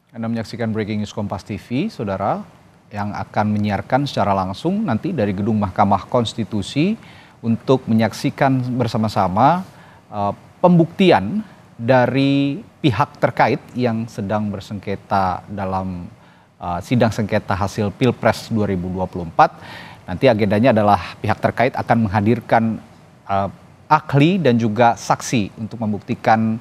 Anda menyaksikan Breaking News Kompas TV, saudara, yang akan menyiarkan secara langsung nanti dari Gedung Mahkamah Konstitusi untuk menyaksikan bersama-sama pembuktian dari pihak terkait yang sedang bersengketa dalam sidang sengketa hasil Pilpres 2024. Nanti agendanya adalah pihak terkait akan menghadirkan ahli dan juga saksi untuk membuktikan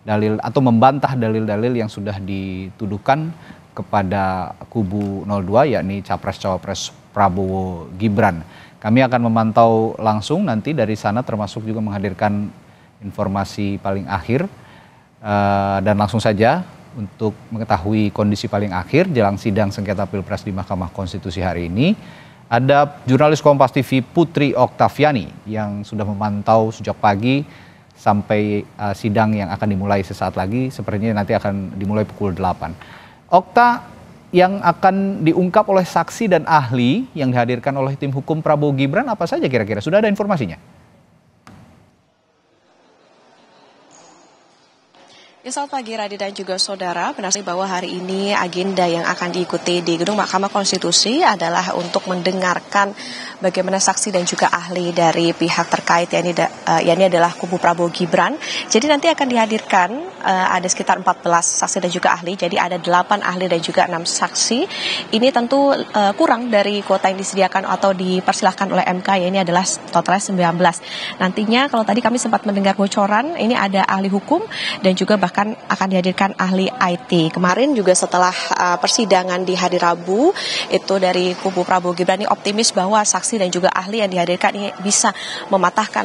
dalil atau membantah dalil-dalil yang sudah dituduhkan kepada kubu 02, yakni Capres-Cawapres Prabowo Gibran. Kami akan memantau langsung nanti dari sana, termasuk juga menghadirkan informasi paling akhir. Dan langsung saja untuk mengetahui kondisi paling akhir jelang sidang sengketa Pilpres di Mahkamah Konstitusi hari ini, ada jurnalis Kompas TV Putri Oktaviani yang sudah memantau sejak pagi sampai sidang yang akan dimulai sesaat lagi. Sepertinya nanti akan dimulai pukul 8. Okta, yang akan diungkap oleh saksi dan ahli yang dihadirkan oleh tim hukum Prabowo Gibran apa saja kira-kira? Sudah ada informasinya? Ya, selamat pagi Radi dan juga saudara. Benar sekali bahwa hari ini agenda yang akan diikuti di Gedung Mahkamah Konstitusi adalah untuk mendengarkan bagaimana saksi dan juga ahli dari pihak terkait, yakni adalah kubu Prabowo Gibran. Jadi nanti akan dihadirkan ada sekitar 14 saksi dan juga ahli. Jadi ada 8 ahli dan juga 6 saksi. Ini tentu kurang dari kuota yang disediakan atau dipersilahkan oleh MK, ya ini adalah totalnya 19. Nantinya kalau tadi kami sempat mendengar bocoran, ini ada ahli hukum dan juga bahkan akan dihadirkan ahli IT. Kemarin juga setelah persidangan di hari Rabu, itu dari kubu Prabowo Gibran ini optimis bahwa saksi dan juga ahli yang dihadirkan ini bisa mematahkan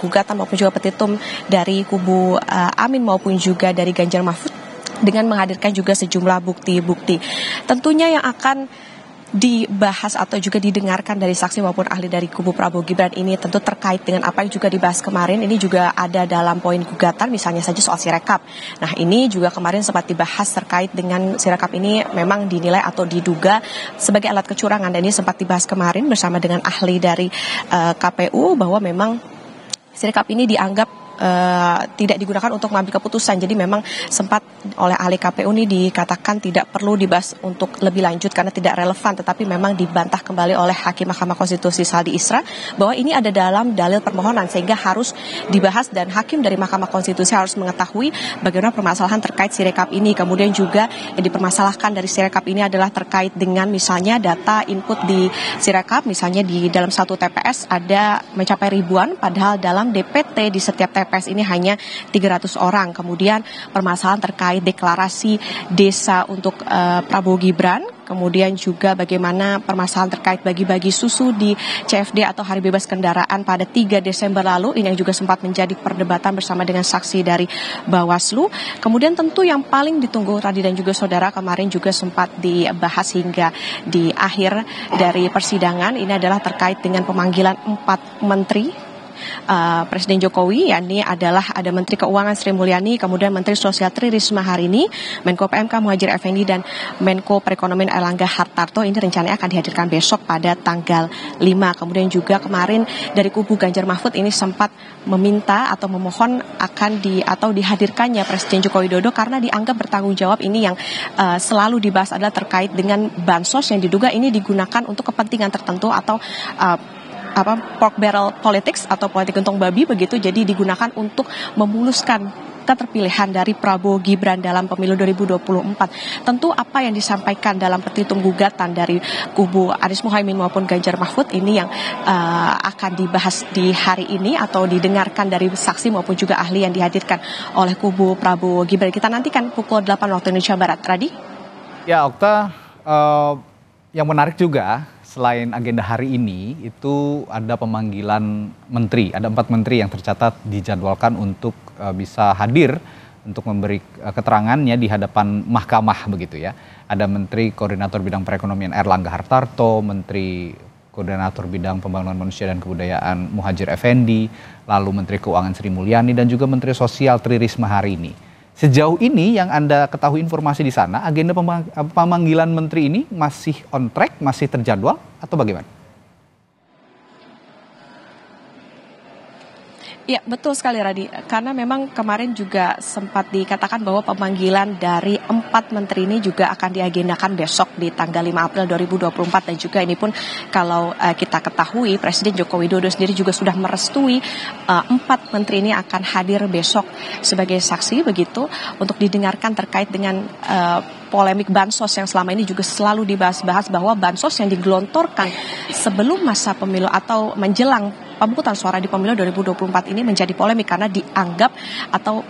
gugatan maupun juga petitum dari kubu Amin maupun juga dari Ganjar Mahfud dengan menghadirkan juga sejumlah bukti-bukti. Tentunya yang akan dibahas atau juga didengarkan dari saksi maupun ahli dari kubu Prabowo Gibran ini tentu terkait dengan apa yang juga dibahas kemarin. Ini juga ada dalam poin gugatan, misalnya saja soal Sirekap. Nah, ini juga kemarin sempat dibahas terkait dengan Sirekap ini memang dinilai atau diduga sebagai alat kecurangan, dan ini sempat dibahas kemarin bersama dengan ahli dari KPU bahwa memang Sirekap ini dianggap tidak digunakan untuk mengambil keputusan. Jadi memang sempat oleh ahli KPU ini dikatakan tidak perlu dibahas untuk lebih lanjut karena tidak relevan, tetapi memang dibantah kembali oleh Hakim Mahkamah Konstitusi Saldi Isra bahwa ini ada dalam dalil permohonan sehingga harus dibahas, dan hakim dari Mahkamah Konstitusi harus mengetahui bagaimana permasalahan terkait Sirekap ini. Kemudian juga yang dipermasalahkan dari Sirekap ini adalah terkait dengan misalnya data input di Sirekap, misalnya di dalam satu TPS ada mencapai ribuan, padahal dalam DPT di setiap TPS ini hanya 300 orang. Kemudian permasalahan terkait deklarasi desa untuk Prabowo Gibran. Kemudian juga bagaimana permasalahan terkait bagi-bagi susu di CFD atau Hari Bebas Kendaraan pada 3 Desember lalu. Ini yang juga sempat menjadi perdebatan bersama dengan saksi dari Bawaslu. Kemudian tentu yang paling ditunggu Radi dan juga saudara, kemarin juga sempat dibahas hingga di akhir dari persidangan. Ini adalah terkait dengan pemanggilan 4 menteri Presiden Jokowi, yakni adalah ada Menteri Keuangan Sri Mulyani, kemudian Menteri Sosial Tri Risma hari ini, Menko PMK Muhadjir Effendi, dan Menko Perekonomian Erlangga Hartarto. Ini rencananya akan dihadirkan besok pada tanggal 5. Kemudian juga kemarin dari kubu Ganjar Mahfud ini sempat meminta atau memohon akan dihadirkannya Presiden Joko Widodo karena dianggap bertanggung jawab. Ini yang selalu dibahas adalah terkait dengan bansos yang diduga ini digunakan untuk kepentingan tertentu atau pork barrel politics atau politik untung babi begitu. Jadi digunakan untuk memuluskan keterpilihan dari Prabowo Gibran dalam pemilu 2024. Tentu apa yang disampaikan dalam petitum gugatan dari kubu Anies Muhaimin maupun Ganjar Mahfud ini yang akan dibahas di hari ini atau didengarkan dari saksi maupun juga ahli yang dihadirkan oleh kubu Prabowo Gibran. Kita nantikan pukul 8 waktu Indonesia Barat. Radi? Ya, Okta, yang menarik juga selain agenda hari ini itu ada pemanggilan menteri. Ada 4 menteri yang tercatat dijadwalkan untuk bisa hadir untuk memberi keterangannya di hadapan mahkamah begitu ya. Ada Menteri Koordinator Bidang Perekonomian Erlangga Hartarto, Menteri Koordinator Bidang Pembangunan Manusia dan Kebudayaan Muhadjir Effendi, lalu Menteri Keuangan Sri Mulyani, dan juga Menteri Sosial Tri Risma hari ini. Sejauh ini yang Anda ketahui informasi di sana, agenda pemanggilan menteri ini masih on track, masih terjadwal atau bagaimana? Ya, betul sekali Radi. Karena memang kemarin juga sempat dikatakan bahwa pemanggilan dari 4 menteri ini juga akan diagendakan besok di tanggal 5 April 2024. Dan juga ini pun kalau kita ketahui Presiden Joko Widodo sendiri juga sudah merestui 4 menteri ini akan hadir besok sebagai saksi begitu untuk didengarkan terkait dengan polemik bansos yang selama ini juga selalu dibahas-bahas, bahwa bansos yang digelontorkan sebelum masa pemilu atau menjelang pemungutan suara di pemilu 2024 ini menjadi polemik karena dianggap atau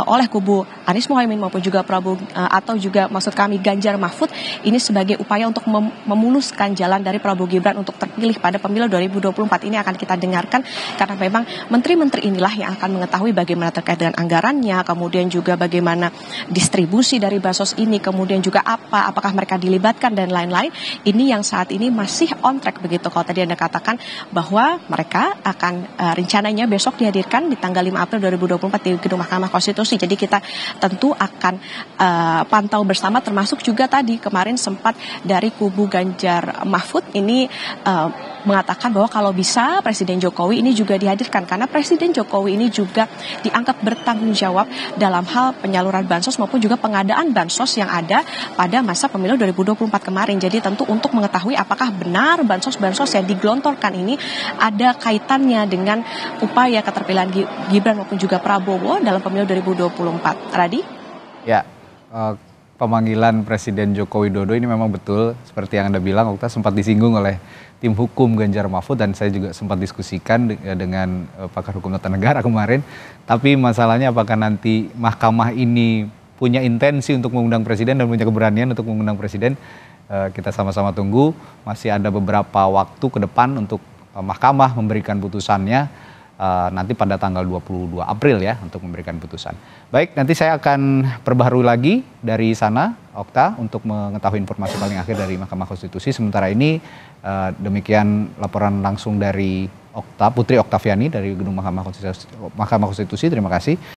oleh kubu Anies Mohaimin maupun juga Prabowo atau juga maksud kami Ganjar Mahfud ini sebagai upaya untuk memuluskan jalan dari Prabowo Gibran untuk terpilih pada pemilu 2024 ini akan kita dengarkan, karena memang menteri-menteri inilah yang akan mengetahui bagaimana terkait dengan anggarannya, kemudian juga bagaimana distribusi dari bansos ini, kemudian juga apakah mereka dilibatkan dan lain-lain. Ini yang saat ini masih on track begitu. Kalau tadi Anda katakan bahwa mereka akan rencananya besok dihadirkan di tanggal 5 April 2024 di Gedung Mahkamah Konstitusi. Jadi kita tentu akan pantau bersama, termasuk juga tadi kemarin sempat dari kubu Ganjar Mahfud ini mengatakan bahwa kalau bisa Presiden Jokowi ini juga dihadirkan, karena Presiden Jokowi ini juga dianggap bertanggung jawab dalam hal penyaluran bansos maupun juga pengadaan bansos yang ada pada masa pemilu 2024 kemarin. Jadi tentu untuk mengetahui apakah benar bansos-bansos yang digelontorkan ini ada kaitannya dengan upaya keterpilihan Gibran maupun juga Prabowo dalam pemilu 2024. Radi? Ya, pemanggilan Presiden Joko Widodo ini memang betul seperti yang Anda bilang, Okta, sempat disinggung oleh tim hukum Ganjar Mahfud dan saya juga sempat diskusikan dengan pakar hukum tata negara kemarin. Tapi masalahnya apakah nanti mahkamah ini punya intensi untuk mengundang presiden dan punya keberanian untuk mengundang presiden, kita sama-sama tunggu. Masih ada beberapa waktu ke depan untuk mahkamah memberikan putusannya. Nanti pada tanggal 22 April ya untuk memberikan putusan. Baik, nanti saya akan perbaharui lagi dari sana, Okta, untuk mengetahui informasi paling akhir dari Mahkamah Konstitusi. Sementara ini demikian laporan langsung dari Putri Oktaviani dari Gedung Mahkamah Konstitusi. Terima kasih.